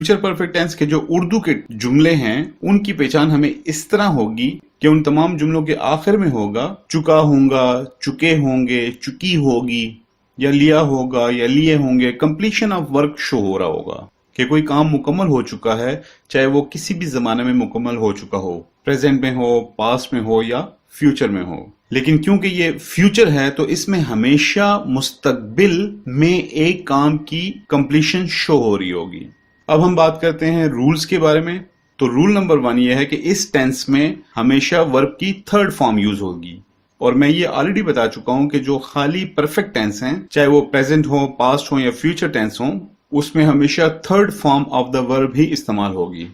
Future perfect tense के जो उर्दू के जुमले हैं उनकी पहचान हमें इस तरह होगी कि उन तमाम जुमलों के आखिर में होगा चुका होगा, चुके होंगे, चुकी होगी, या लिया होगा या लिए होंगे। कंप्लीशन ऑफ वर्क शो हो रहा होगा कि कोई काम मुकम्मल हो चुका है, चाहे वो किसी भी जमाने में मुकम्मल हो चुका हो, प्रेजेंट में हो, पास्ट में हो या फ्यूचर में हो। लेकिन क्योंकि ये फ्यूचर है तो इसमें हमेशा मुस्तकबिल में एक काम की कंप्लीशन शो हो रही होगी। अब हम बात करते हैं रूल्स के बारे में। तो रूल नंबर 1 ये है कि इस टेंस में हमेशा वर्ब की थर्ड फॉर्म यूज होगी। और मैं ये ऑलरेडी बता चुका हूं कि जो खाली परफेक्ट टेंस हैं, चाहे वो प्रेजेंट हो, पास्ट हो या फ्यूचर टेंस हो, उसमें हमेशा third form of the verb ही इस्तेमाल होगी।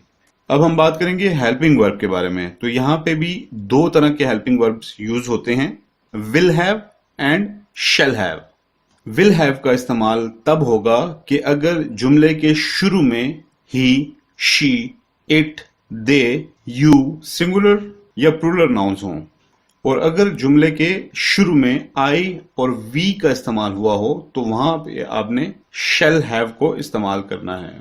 अब हम बात करेंगे हेल्पिंग वर्ब के बारे में। तो यहां पे भी दो तरह के हेल्पिंग वर्ब्स यूज होते हैं, will have and shall have. Will have का इस्तेमाल तब होगा कि अगर जुमले के शुरू में ही, she, it, they, you singular या प्लूरल नाउन्स हों, और अगर जुमले के शुरू में आई और वी का इस्तेमाल हुआ हो तो वहां पे आपने शैल हैव को इस्तेमाल करना है।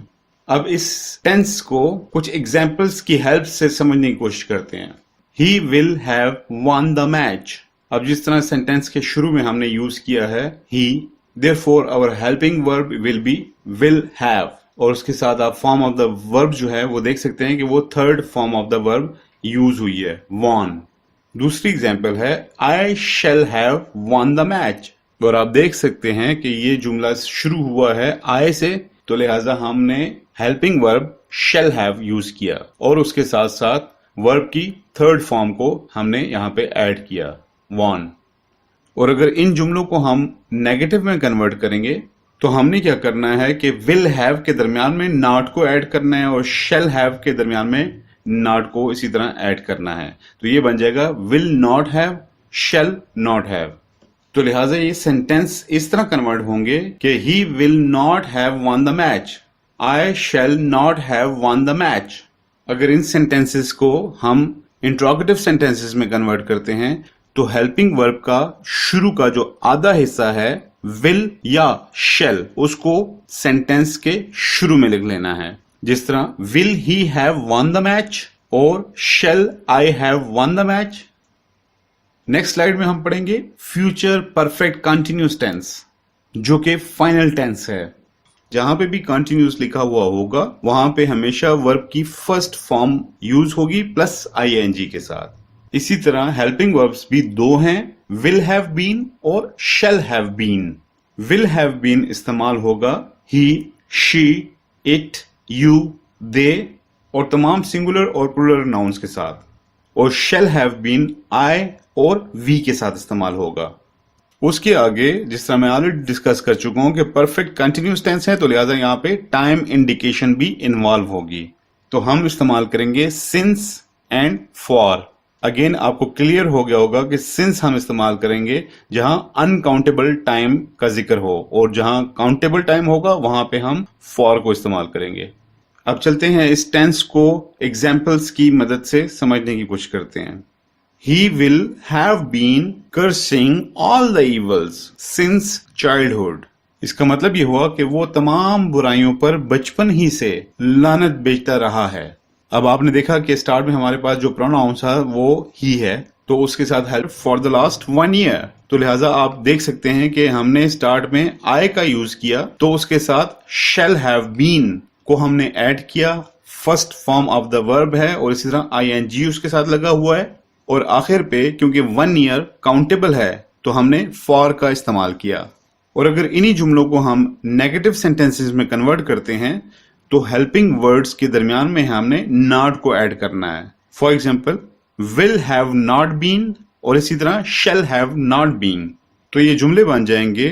अब इस टेंस को कुछ एग्जाम्पल्स की हेल्प से समझने की कोशिश करते हैं। He will have won the match. अब जिस तरह सेंटेंस के शुरू में हमने यूज किया है ही, therefore our helping verb will be will have, और उसके साथ आप फॉर्म ऑफ द वर्ब जो है वो देख सकते हैं कि वो third form of the verb use हुई है, won। दूसरी एग्जाम्पल है I shall have won the match, और आप देख सकते हैं कि ये जुमला शुरू हुआ है I से, तो लिहाजा हमने helping verb shall have use किया और उसके साथ साथ वर्ब की थर्ड फॉर्म को हमने यहाँ पे ऐड किया, won। और अगर इन जुमलों को हम नेगेटिव में कन्वर्ट करेंगे तो हमने क्या करना है कि विल हैव के दरमियान में नॉट को ऐड करना है और शैल हैव के दरमियान में नॉट को इसी तरह ऐड करना है। तो ये बन जाएगा will not have, shall not have. तो लिहाजा ये सेंटेंस इस तरह कन्वर्ट होंगे कि ही will not have won the match, I shall not have won the match. अगर इन सेंटेंसेस को हम इंट्रोगेटिव सेंटेंसेस में कन्वर्ट करते हैं तो हेल्पिंग वर्ब का शुरू का जो आधा हिस्सा है विल या शैल, उसको सेंटेंस के शुरू में लिख लेना है। जिस तरह will he have won the match और shall I have won the match. Next slide में हम पढ़ेंगे फ्यूचर परफेक्ट कंटिन्यूअस टेंस, जो कि फाइनल टेंस है। जहां पे भी कंटिन्यूअस लिखा हुआ होगा वहां पे हमेशा वर्ब की फर्स्ट फॉर्म यूज होगी प्लस आईएनजी के साथ। इसी तरह हेल्पिंग वर्ब्स भी दो हैं, विल हैव बीन और shall have been. Will have been इस्तेमाल होगा he, she, it, you, they और तमाम सिंगुलर और प्लूरल नाउन्स के साथ, और शैल हैव बीन आई और वी के साथ इस्तेमाल होगा। उसके आगे जिस तरह मैं ऑलरेडी डिस्कस कर चुका हूं कि परफेक्ट कंटिन्यूअस टेंस है तो लिहाजा यहां पे टाइम इंडिकेशन भी इन्वॉल्व होगी। तो हम इस्तेमाल करेंगे सिंस एंड फॉर। अगेन आपको क्लियर हो गया होगा कि सिंस हम इस्तेमाल करेंगे जहां अनकाउंटेबल टाइम का जिक्र हो, और जहां काउंटेबल टाइम होगा वहां पे हम फॉर को इस्तेमाल करेंगे। अब चलते हैं इस टेंस को एग्जाम्पल्स की मदद से समझने की कोशिश करते हैं। He will have been cursing all the evils since childhood। इसका मतलब ये हुआ कि वो तमाम बुराइयों पर बचपन ही से लानत बेचता रहा है। अब आपने देखा कि स्टार्ट में हमारे पास जो प्रोनाउन था वो ही है, तो उसके साथ help for the last 1 year. तो लिहाजा आप देख सकते हैं कि हमने स्टार्ट में आई का यूज किया तो उसके साथ शैल हैव बीन को हमने ऐड किया, first form of the verb है, और इसी तरह आईएनजी उसके साथ लगा हुआ है, और आखिर पे क्योंकि 1 ईयर काउंटेबल है तो हमने फॉर का इस्तेमाल किया। और अगर इन्हीं जुमलों को हम नेगेटिव सेंटेंसेस में कन्वर्ट करते हैं तो हेल्पिंग वर्ड्स के दरमियान में हमने नॉट को ऐड करना है। For example will have not been और इसी तरह शैल हैव नॉट बीन। तो ये जुमले बन जाएंगे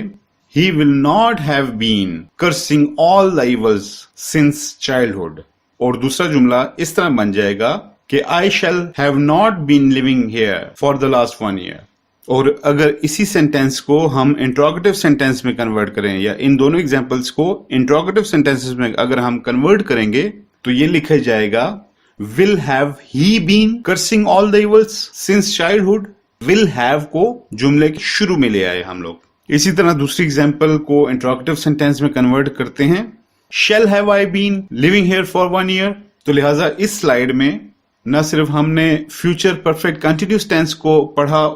he will not have been cursing all the evils since childhood, और दूसरा जुमला इस तरह बन जाएगा कि I shall have not been living here for the last 1 year। और अगर इसी सेंटेंस को हम इंट्रोगेटिव सेंटेंस में कन्वर्ट करें, या इन दोनों एग्जांपल्स को इंट्रोगेटिव सेंटेंसेस में अगर हम कन्वर्ट करेंगे तो ये लिखा जाएगा will have he been cursing all the evils since childhood। will have को जुमले के शुरू में ले आए हम लोग। इसी तरह दूसरी एग्जांपल को इंट्रोगेटिव सेंटेंस में कन्वर्ट करते हैं। shall have I been living here for 1 year? तो लिहाजा इस स्लाइड में न सिर्फ हमने फ्यूचर परफेक्ट कंटिन्यूस टेंस को पढ़ा